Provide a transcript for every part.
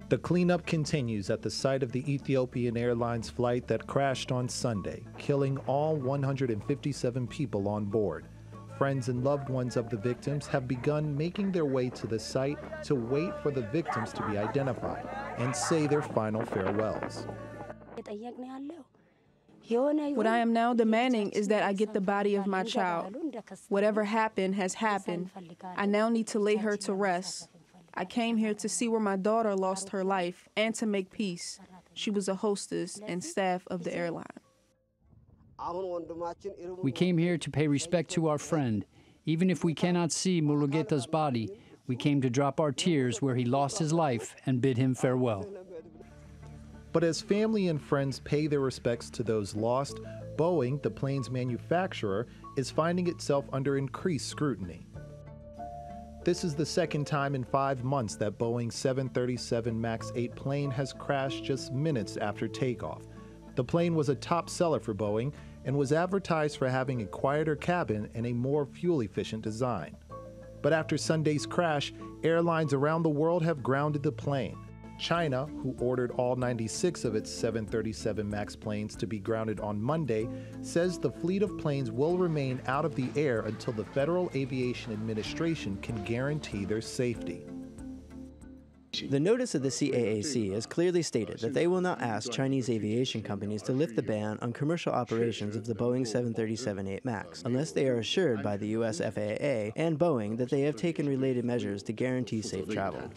The cleanup continues at the site of the Ethiopian Airlines flight that crashed on Sunday, killing all 157 people on board. Friends and loved ones of the victims have begun making their way to the site to wait for the victims to be identified and say their final farewells. What I am now demanding is that I get the body of my child. Whatever happened has happened. I now need to lay her to rest. I came here to see where my daughter lost her life and to make peace. She was a hostess and staff of the airline. We came here to pay respect to our friend. Even if we cannot see Mulugeta's body, we came to drop our tears where he lost his life and bid him farewell. But as family and friends pay their respects to those lost, Boeing, the plane's manufacturer, is finding itself under increased scrutiny. This is the second time in 5 months that Boeing's 737 MAX 8 plane has crashed just minutes after takeoff. The plane was a top seller for Boeing and was advertised for having a quieter cabin and a more fuel-efficient design. But after Sunday's crash, airlines around the world have grounded the plane. China, who ordered all 96 of its 737 MAX planes to be grounded on Monday, says the fleet of planes will remain out of the air until the Federal Aviation Administration can guarantee their safety. The notice of the CAAC has clearly stated that they will not ask Chinese aviation companies to lift the ban on commercial operations of the Boeing 737-8 MAX unless they are assured by the U.S. FAA and Boeing that they have taken related measures to guarantee safe travel.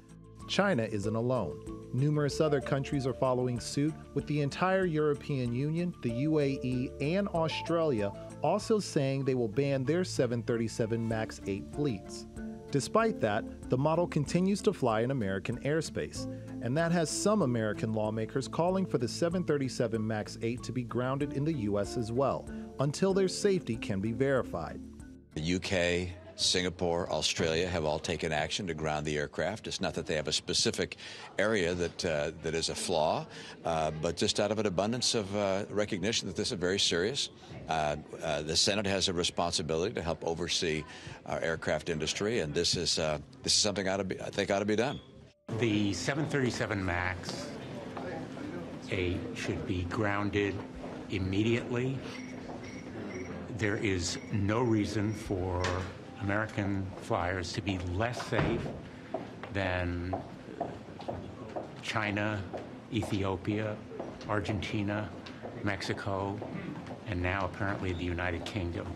China isn't alone. Numerous other countries are following suit, with the entire European Union, the UAE, and Australia also saying they will ban their 737 MAX 8 fleets. Despite that, the model continues to fly in American airspace, and that has some American lawmakers calling for the 737 MAX 8 to be grounded in the U.S. as well, until their safety can be verified. The UK, Singapore, Australia have all taken action to ground the aircraft. It's not that they have a specific area that is a flaw, but just out of an abundance of recognition that this is very serious. The Senate has a responsibility to help oversee our aircraft industry, and this is something I think ought to be done. The 737 MAX 8 should be grounded immediately. There is no reason for American flyers to be less safe than China, Ethiopia, Argentina, Mexico, and now apparently the United Kingdom.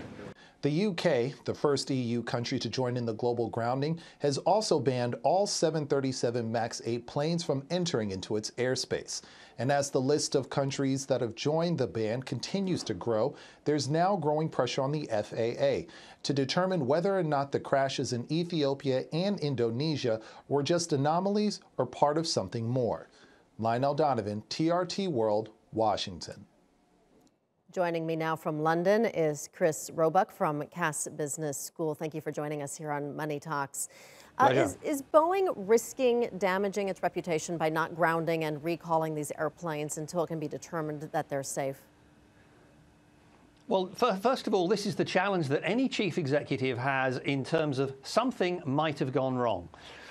The UK, the first EU country to join in the global grounding, has also banned all 737 MAX 8 planes from entering into its airspace. And as the list of countries that have joined the ban continues to grow, there's now growing pressure on the FAA to determine whether or not the crashes in Ethiopia and Indonesia were just anomalies or part of something more. Lionel Donovan, TRT World, Washington. Joining me now from London is Chris Roebuck from Cass Business School. Thank you for joining us here on Money Talks. Is Boeing risking damaging its reputation by not grounding and recalling these airplanes until it can be determined that they're safe? Well, first of all, this is the challenge that any chief executive has in terms of something might have gone wrong.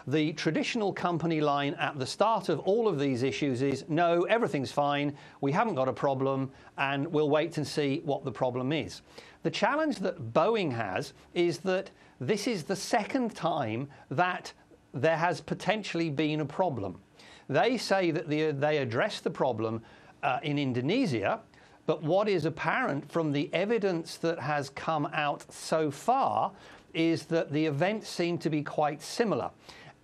The traditional company line at the start of all of these issues is, no, everything's fine, we haven't got a problem, and we'll wait and see what the problem is. The challenge that Boeing has is that this is the second time that there has potentially been a problem. They say that they addressed the problem in Indonesia, but what is apparent from the evidence that has come out so far is that the events seem to be quite similar.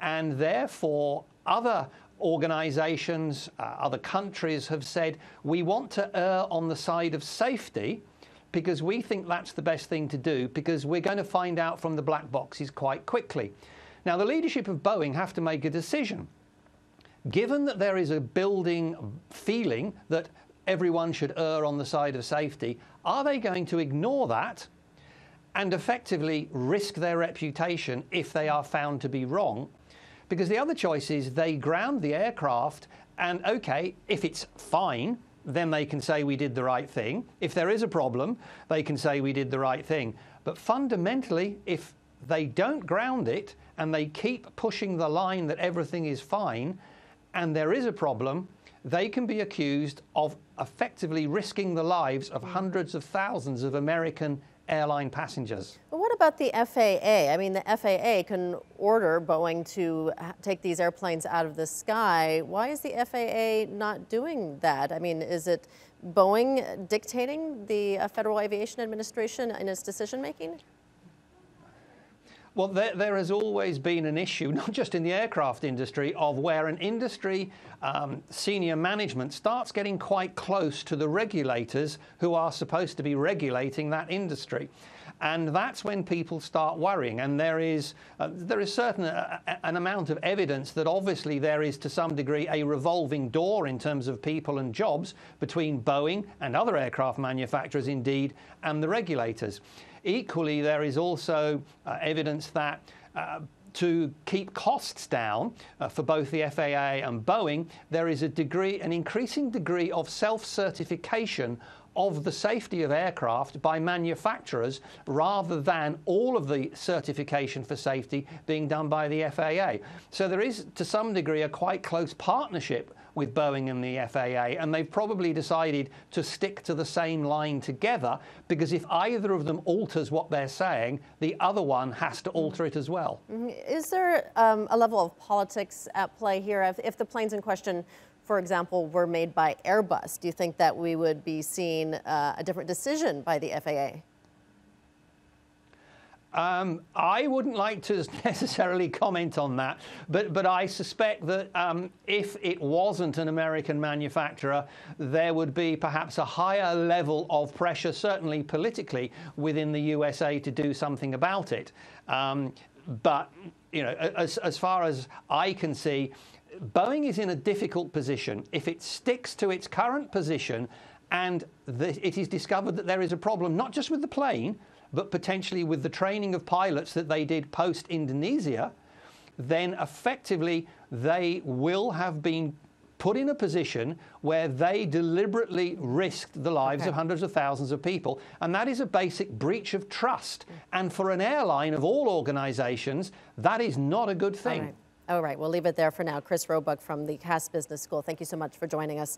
And therefore, other organizations, other countries have said, we want to err on the side of safety because we think that's the best thing to do because we're going to find out from the black boxes quite quickly. Now, the leadership of Boeing have to make a decision. Given that there is a building feeling that everyone should err on the side of safety, are they going to ignore that and effectively risk their reputation if they are found to be wrong? Because the other choice is they ground the aircraft and, okay, if it's fine, then they can say we did the right thing. If there is a problem, they can say we did the right thing. But fundamentally, if they don't ground it and they keep pushing the line that everything is fine, and there is a problem, they can be accused of effectively risking the lives of hundreds of thousands of American airline passengers. But what about the FAA? I mean, the FAA can order Boeing to take these airplanes out of the sky. Why is the FAA not doing that? I mean, is it Boeing dictating the Federal Aviation Administration in its decision-making? Well, there has always been an issue, not just in the aircraft industry, of where an industry senior management starts getting quite close to the regulators who are supposed to be regulating that industry. And that's when people start worrying. And there is certain an amount of evidence that obviously there is to some degree a revolving door in terms of people and jobs between Boeing and other aircraft manufacturers indeed and the regulators. Equally, there is also evidence that to keep costs down for both the FAA and Boeing, there is an increasing degree of self-certification of the safety of aircraft by manufacturers rather than all of the certification for safety being done by the FAA. So there is, to some degree, a quite close partnership with Boeing and the FAA, and they've probably decided to stick to the same line together, because if either of them alters what they're saying, the other one has to alter it as well. Is there a level of politics at play here? If the planes in question, for example, were made by Airbus, do you think that we would be seeing a different decision by the FAA? I wouldn't like to necessarily comment on that, but I suspect that if it wasn't an American manufacturer, there would be perhaps a higher level of pressure, certainly politically, within the USA to do something about it. But, you know, as far as I can see, Boeing is in a difficult position. If it sticks to its current position and it is discovered that there is a problem, not just with the plane, but potentially with the training of pilots that they did post-Indonesia, then effectively they will have been put in a position where they deliberately risked the lives of hundreds of thousands of people. And that is a basic breach of trust. And for an airline of all organizations, that is not a good thing. All right, we'll leave it there for now. Chris Roebuck from the Cass Business School, thank you so much for joining us.